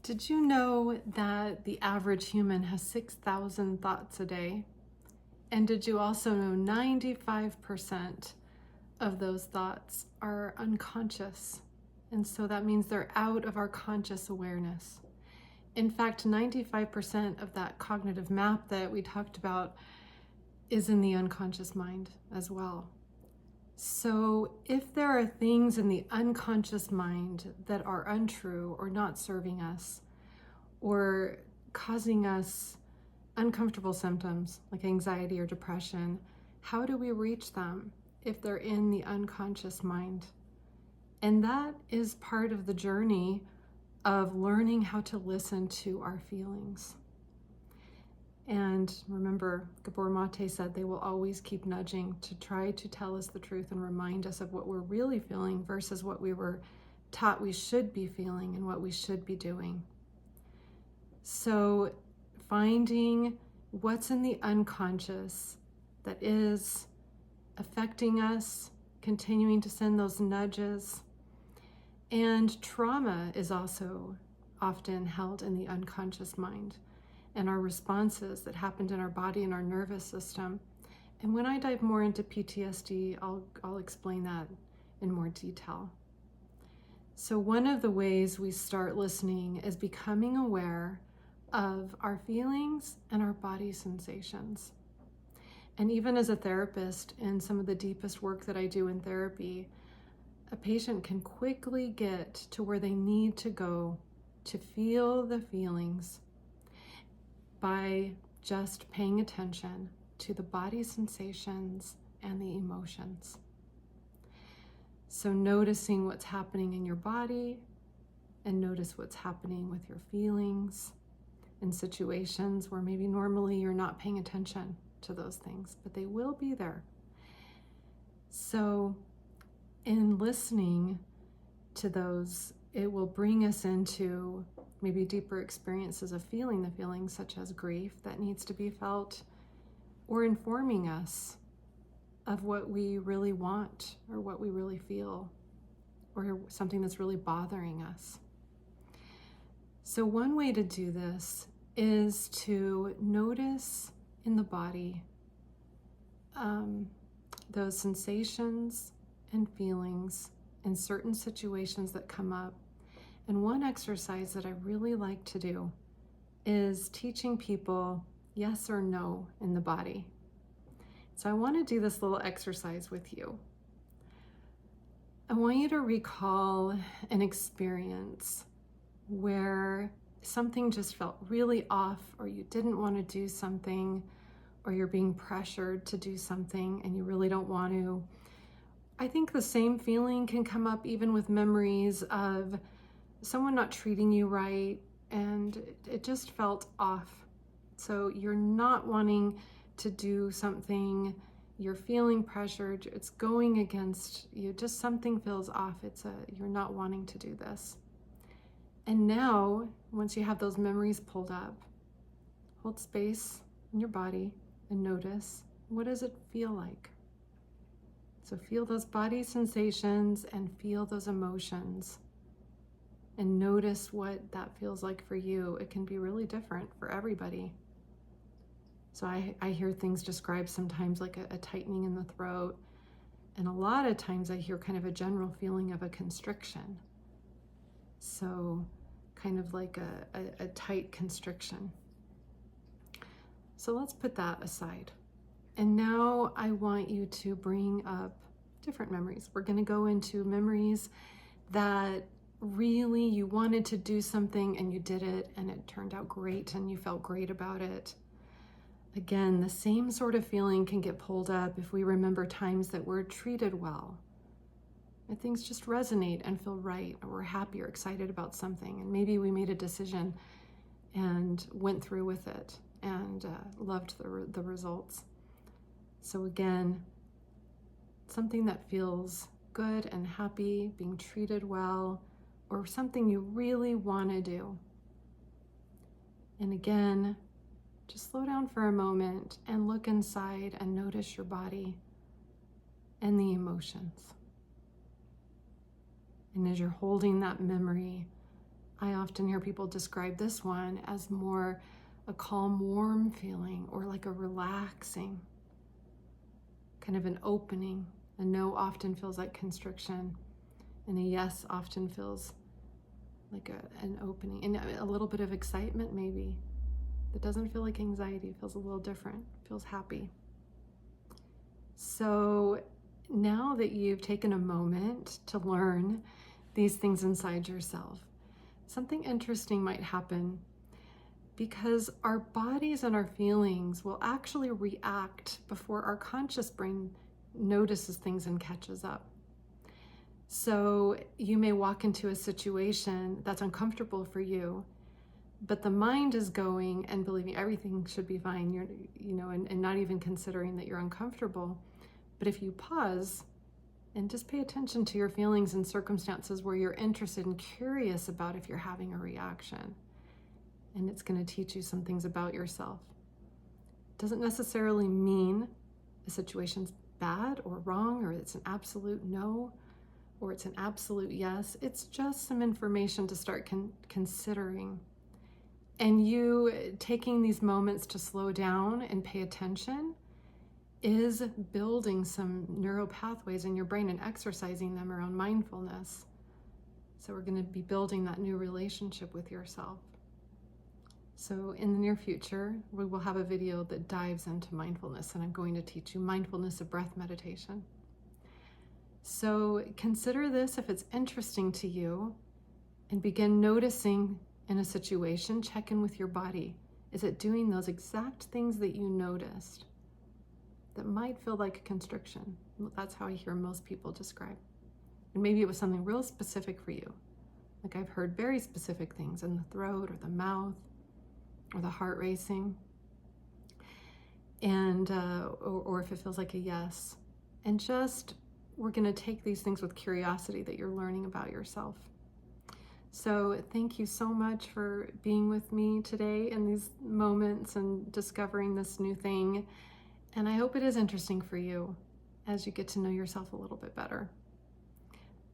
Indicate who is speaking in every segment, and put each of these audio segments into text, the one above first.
Speaker 1: Did you know that the average human has 6,000 thoughts a day? And did you also know 95% of those thoughts are unconscious? And so that means they're out of our conscious awareness. In fact, 95% of that cognitive map that we talked about is in the unconscious mind as well. So if there are things in the unconscious mind that are untrue or not serving us or causing us uncomfortable symptoms like anxiety or depression, how do we reach them if they're in the unconscious mind? And that is part of the journey of learning how to listen to our feelings. And remember, Gabor Mate said they will always keep nudging to try to tell us the truth and remind us of what we're really feeling versus what we were taught we should be feeling and what we should be doing. So finding what's in the unconscious that is affecting us, continuing to send those nudges. And trauma is also often held in the unconscious mind, and our responses that happened in our body and our nervous system. And when I dive more into PTSD, I'll explain that in more detail. So one of the ways we start listening is becoming aware of our feelings and our body sensations. And even as a therapist, in some of the deepest work that I do in therapy, a patient can quickly get to where they need to go to feel the feelings by just paying attention to the body sensations and the emotions. So noticing what's happening in your body, and notice what's happening with your feelings in situations where maybe normally you're not paying attention to those things, but they will be there. So in listening to those, it will bring us into maybe deeper experiences of feeling the feelings, such as grief that needs to be felt, or informing us of what we really want or what we really feel, or something that's really bothering us. So one way to do this is to notice in the body those sensations and feelings in certain situations that come up. And one exercise that I really like to do is teaching people yes or no in the body. So I want to do this little exercise with you. I want you to recall an experience where something just felt really off, or you didn't want to do something, or you're being pressured to do something and you really don't want to. I think the same feeling can come up even with memories of someone not treating you right and it just felt off. So you're not wanting to do something, you're feeling pressured, it's going against you, just something feels off. You're not wanting to do this. And now, once you have those memories pulled up, hold space in your body and notice, what does it feel like? So feel those body sensations and feel those emotions and notice what that feels like for you. It can be really different for everybody. So I hear things described sometimes like a tightening in the throat, and a lot of times I hear kind of a general feeling of a constriction. So kind of like a tight constriction. So let's put that aside. And now I want you to bring up different memories. We're going to go into memories that really you wanted to do something and you did it and it turned out great and you felt great about it. Again, the same sort of feeling can get pulled up if we remember times that we're treated well, that things just resonate and feel right, or we're happy or excited about something, and maybe we made a decision and went through with it and loved the results. So again, something that feels good and happy, being treated well, or something you really want to do. And again, just slow down for a moment and look inside and notice your body and the emotions. And as you're holding that memory I often hear people describe this one as more a calm, warm feeling, or like a relaxing, kind of an opening. A no often feels like constriction, and a yes often feels like an opening, and a little bit of excitement maybe. That doesn't feel like anxiety, it feels a little different, it feels happy. So now that you've taken a moment to learn these things inside yourself, something interesting might happen, because our bodies and our feelings will actually react before our conscious brain notices things and catches up. So you may walk into a situation that's uncomfortable for you, but the mind is going and believing everything should be fine, and not even considering that you're uncomfortable. But if you pause and just pay attention to your feelings and circumstances where you're interested and curious about if you're having a reaction, and it's going to teach you some things about yourself. It doesn't necessarily mean a situation's bad or wrong, or it's an absolute no, or it's an absolute yes. It's just some information to start considering. And you taking these moments to slow down and pay attention is building some neural pathways in your brain and exercising them around mindfulness. So we're going to be building that new relationship with yourself. So in the near future, we will have a video that dives into mindfulness, and I'm going to teach you mindfulness of breath meditation. So consider this if it's interesting to you, and begin noticing in a situation, check in with your body. Is it doing those exact things that you noticed that might feel like a constriction? That's how I hear most people describe. And maybe it was something real specific for you. Like I've heard very specific things in the throat or the mouth or the heart racing. And, or if it feels like a yes. And just, we're gonna take these things with curiosity that you're learning about yourself. So thank you so much for being with me today in these moments and discovering this new thing. And I hope it is interesting for you as you get to know yourself a little bit better.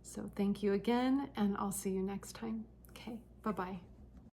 Speaker 1: So thank you again, and I'll see you next time. Okay, bye-bye.